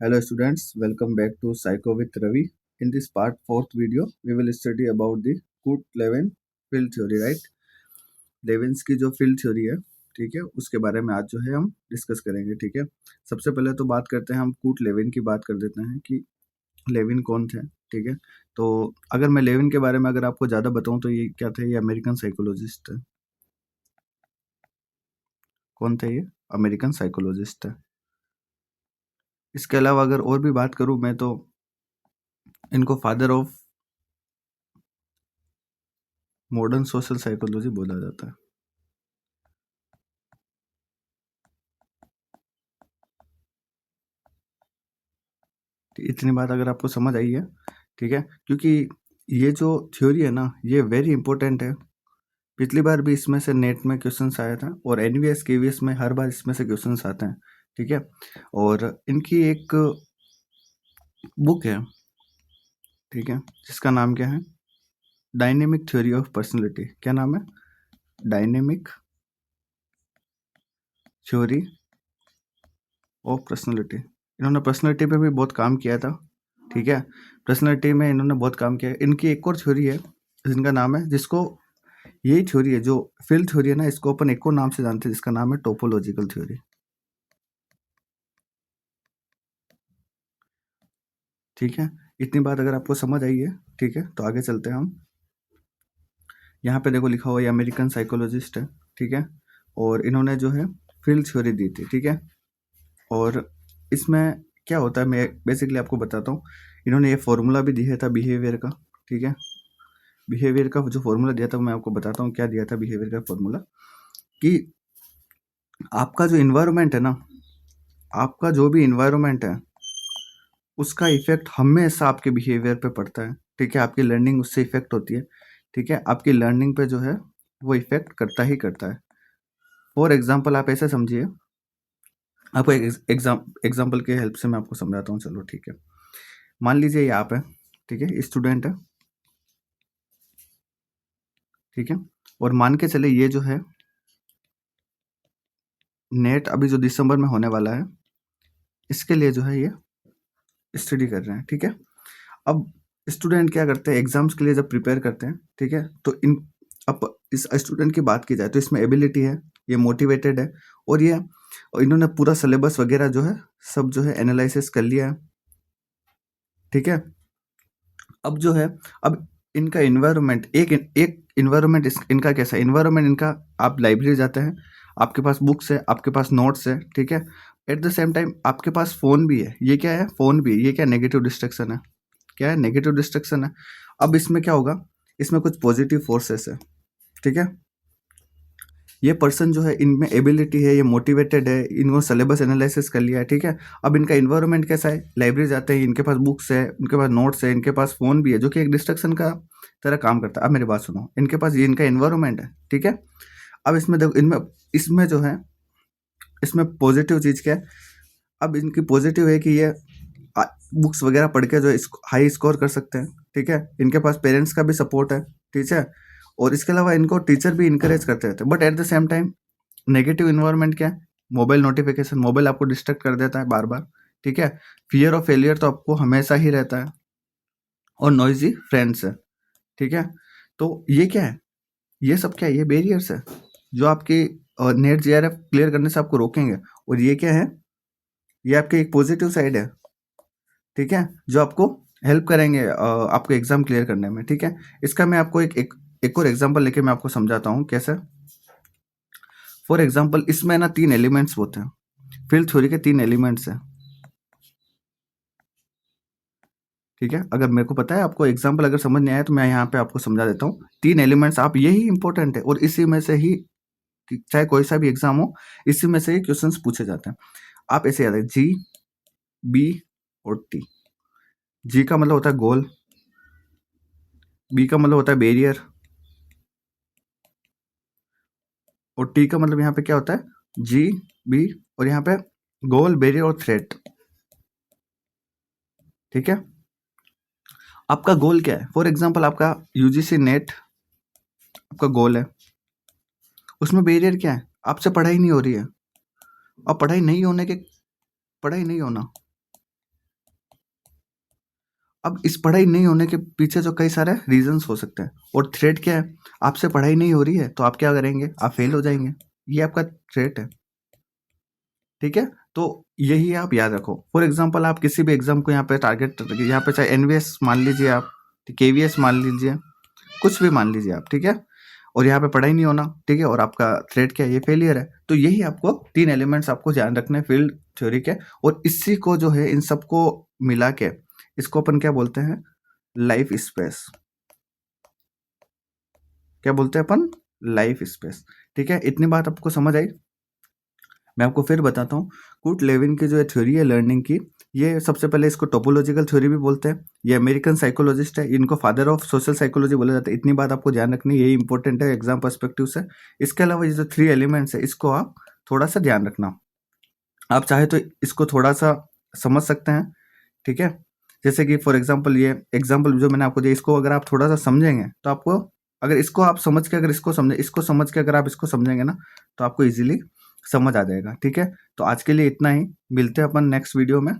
Hello students, welcome back to Psycho with Ravi. In this part 4th video, we will study about the Kurt-Lewin field theory, right? लेविन्स की जो field theory है, ठीक है, उसके बारे में आज जो है हम डिस्कस करेंगे, ठीक है। सबसे पहले तो बात करते हैं, हम कूट लेविन की बात कर देते हैं कि लेविन कौन थे, ठीक है। तो अगर मैं लेविन के बारे में अगर आपको ज़्यादा बताऊं तो ये क्या थे, ये अमेरिकन साइकोलॉजिस्ट थे। कौन थे ये? अमेरिकन साइकोलॉजिस्ट थे। इसके अलावा अगर और भी बात करूं मैं तो इनको father of modern social psychology बोला जाता है। इतनी बात अगर आपको समझ आई है, ठीक है, क्योंकि ये जो थ्योरी है ना, ये वेरी इंपॉर्टेंट है। पिछली बार भी इसमें से नेट में क्वेश्चंस आया था और एनवीएस केवीएस में हर बार इसमें से क्वेश्चंस आते हैं, ठीक है। और इनकी एक बुक है, ठीक है, जिसका नाम क्या है? Dynamic theory of personality. क्या नाम है? Dynamic theory of personality. इन्होंने पर्सनैलिटी पे भी बहुत काम किया था, ठीक है। पर्सनैलिटी में इन्होंने बहुत काम किया। इनकी एक और थ्योरी है जिनका नाम है, जिसको यही थ्योरी है जो फील्ड थ्योरी है ना, इसको अपन एक और नाम से जानते हैं जिसका नाम है टोपोलॉजिकल थ्योरी, ठीक है। इतनी बात अगर आपको समझ आई है, ठीक है, तो आगे चलते हैं हम। यहाँ पे देखो लिखा हुआ है अमेरिकन साइकोलॉजिस्ट है, ठीक है, और इन्होंने जो है फील्ड थ्योरी दी थी, ठीक है। और इसमें क्या होता है मैं बेसिकली आपको बताता हूँ। इन्होंने ये फॉर्मूला भी दिया था बिहेवियर का, ठीक है। बिहेवियर का जो फॉर्मूला दिया था मैं आपको बताता हूँ क्या दिया था बिहेवियर का फॉर्मूला, कि आपका जो इन्वायरमेंट है ना, आपका जो भी इन्वायरमेंट है उसका इफेक्ट हमेशा आपके बिहेवियर पे पड़ता है, ठीक है। आपकी लर्निंग उससे इफेक्ट होती है, ठीक है। आपकी लर्निंग पे जो है वो इफेक्ट करता ही करता है। फॉर एग्जाम्पल आप ऐसे समझिए, आपको एक एग्जाम्पल के हेल्प से मैं आपको समझाता हूँ, चलो ठीक है। मान लीजिए ये आप है, ठीक है, स्टूडेंट है, ठीक है, और मान के चले ये जो है नेट अभी जो दिसंबर में होने वाला है, इसके लिए जो है ये स्टडी कर रहे हैं, ठीक है। अब स्टूडेंट क्या करते हैं एग्जाम्स के लिए जब प्रिपेयर करते हैं, ठीक है, तो अब इस स्टूडेंट की बात की जाए तो इसमें एबिलिटी है, ये मोटिवेटेड है, और इन्होंने पूरा सिलेबस वगैरह जो है सब जो है एनालिसिस कर लिया है, ठीक है। अब जो है, अब इनका इन्वायरमेंट एक एक इन्वायरमेंट इनका कैसा इन्वायरमेंट इनका, आप लाइब्रेरी जाते हैं, आपके पास बुक्स है, आपके पास नोट्स है, ठीक है। एट द सेम टाइम आपके पास फ़ोन भी है। ये क्या है? फ़ोन भी है। ये क्या नेगेटिव डिस्ट्रैक्शन है? क्या है? नेगेटिव डिस्ट्रैक्शन है। अब इसमें क्या होगा, इसमें कुछ पॉजिटिव फोर्सेस है, ठीक है। ये पर्सन जो है इनमें एबिलिटी है, ये मोटिवेटेड है, इनको सिलेबस एनालिसिस कर लिया है, ठीक है। अब इनका इन्वायरमेंट कैसा है? लाइब्रेरी जाते हैं, इनके पास बुक्स है, इनके पास नोट्स है, इनके पास फ़ोन भी है, जो कि एक डिस्ट्रैक्शन का तरह काम करता है। अब मेरी बात सुनो, इनके पास ये इनका इन्वायरमेंट है, ठीक है। अब इसमें देखो, इनमें इसमें जो है, इसमें पॉजिटिव चीज़ क्या है? अब इनकी पॉजिटिव है कि ये बुक्स वगैरह पढ़ के जो है हाई स्कोर कर सकते हैं, ठीक है। इनके पास पेरेंट्स का भी सपोर्ट है, ठीक है, और इसके अलावा इनको टीचर भी इंकरेज करते रहते हैं। But at the same time negative environment क्या है? मोबाइल नोटिफिकेशन, मोबाइल आपको डिस्ट्रैक्ट कर देता है बार बार, ठीक है। फियर ऑफ फेलियर तो आपको हमेशा ही रहता है, और नॉइजी फ्रेंड्स है, ठीक है। तो ये क्या है? ये सब क्या है? ये बैरियर्स है जो आपकी नेट जीआरएफ क्लियर करने से आपको रोकेंगे। और ये क्या है? ये आपकी एक पॉजिटिव साइड है, ठीक है, जो आपको हेल्प करेंगे आपको एग्जाम क्लियर करने में, ठीक है। इसका मैं आपको एक और एग्जांपल लेके मैं आपको समझाता हूँ कैसे। फॉर एग्जांपल इसमें ना 3 एलिमेंट्स होते हैं, फील्ड थ्योरी के 3 एलिमेंट्स हैं, ठीक है। अगर मेरे को पता है आपको एग्जांपल अगर समझ नहीं आया तो मैं यहाँ पे आपको समझा देता हूँ। 3 एलिमेंट्स, आप यही इंपॉर्टेंट है, और इसी में से ही चाहे कोई सा भी एग्जाम हो, इसी में से ही क्वेश्चंस पूछे जाते हैं। आप ऐसे याद है, जी, बी और टी। जी का मतलब होता है गोल, बी का मतलब होता है बैरियर, और टी का मतलब यहाँ पे क्या होता है? जी, बी, और यहाँ पे गोल, बैरियर और थ्रेट, ठीक है। आपका गोल क्या है? फॉर एग्जांपल आपका यूजीसी नेट आपका गोल है, उसमें बैरियर क्या है? आपसे पढ़ाई नहीं हो रही है, और पढ़ाई नहीं होना, अब इस पढ़ाई नहीं होने के पीछे जो कई सारे रीजंस हो सकते हैं, और थ्रेट क्या है, आपसे पढ़ाई नहीं हो रही है तो आप क्या करेंगे, आप फेल हो जाएंगे, ये आपका थ्रेट है। ठीक है, तो यही आप याद रखो। फॉर एग्जाम्पल आप किसी भी एग्जाम को यहाँ पे टारगेट, यहाँ पे चाहे एनवीएस मान लीजिए आप, केवीएस मान लीजिए, कुछ भी मान लीजिए आप, ठीक है, और यहाँ पे पढ़ाई नहीं होना, ठीक है, और आपका थ्रेट क्या है, ये फेलियर है। तो यही आपको 3 एलिमेंट्स आपको ध्यान रखने फील्ड थ्योरी के, और इसी को जो है इन सबको मिला के इसको अपन क्या बोलते हैं, लाइफ स्पेस। क्या बोलते हैं अपन, लाइफ स्पेस। ठीक है, इतनी बात आपको समझ आई। मैं आपको फिर बताता हूँ, कूट लेविन की जो थ्योरी है लर्निंग की, ये सबसे पहले इसको टोपोलॉजिकल थ्योरी भी बोलते हैं। ये अमेरिकन साइकोलॉजिस्ट है, इनको फादर ऑफ सोशल साइकोलॉजी बोला जाता है। इतनी बात आपको ध्यान रखनी, यही इंपॉर्टेंट है एग्जाम पर्सपेक्टिव से। इसके अलावा ये जो 3 एलिमेंट्स है, इसको आप थोड़ा सा ध्यान रखना। आप चाहे तो इसको थोड़ा सा समझ सकते हैं, ठीक है। जैसे कि फॉर एग्जाम्पल ये एग्जाम्पल जो मैंने आपको दिया, इसको अगर आप थोड़ा सा समझेंगे तो आपको, अगर इसको आप समझ के, अगर इसको समझे, इसको समझ के अगर आप इसको समझेंगे ना, तो आपको इजीली समझ आ जाएगा। ठीक है, तो आज के लिए इतना ही, मिलते हैं अपन नेक्स्ट वीडियो में।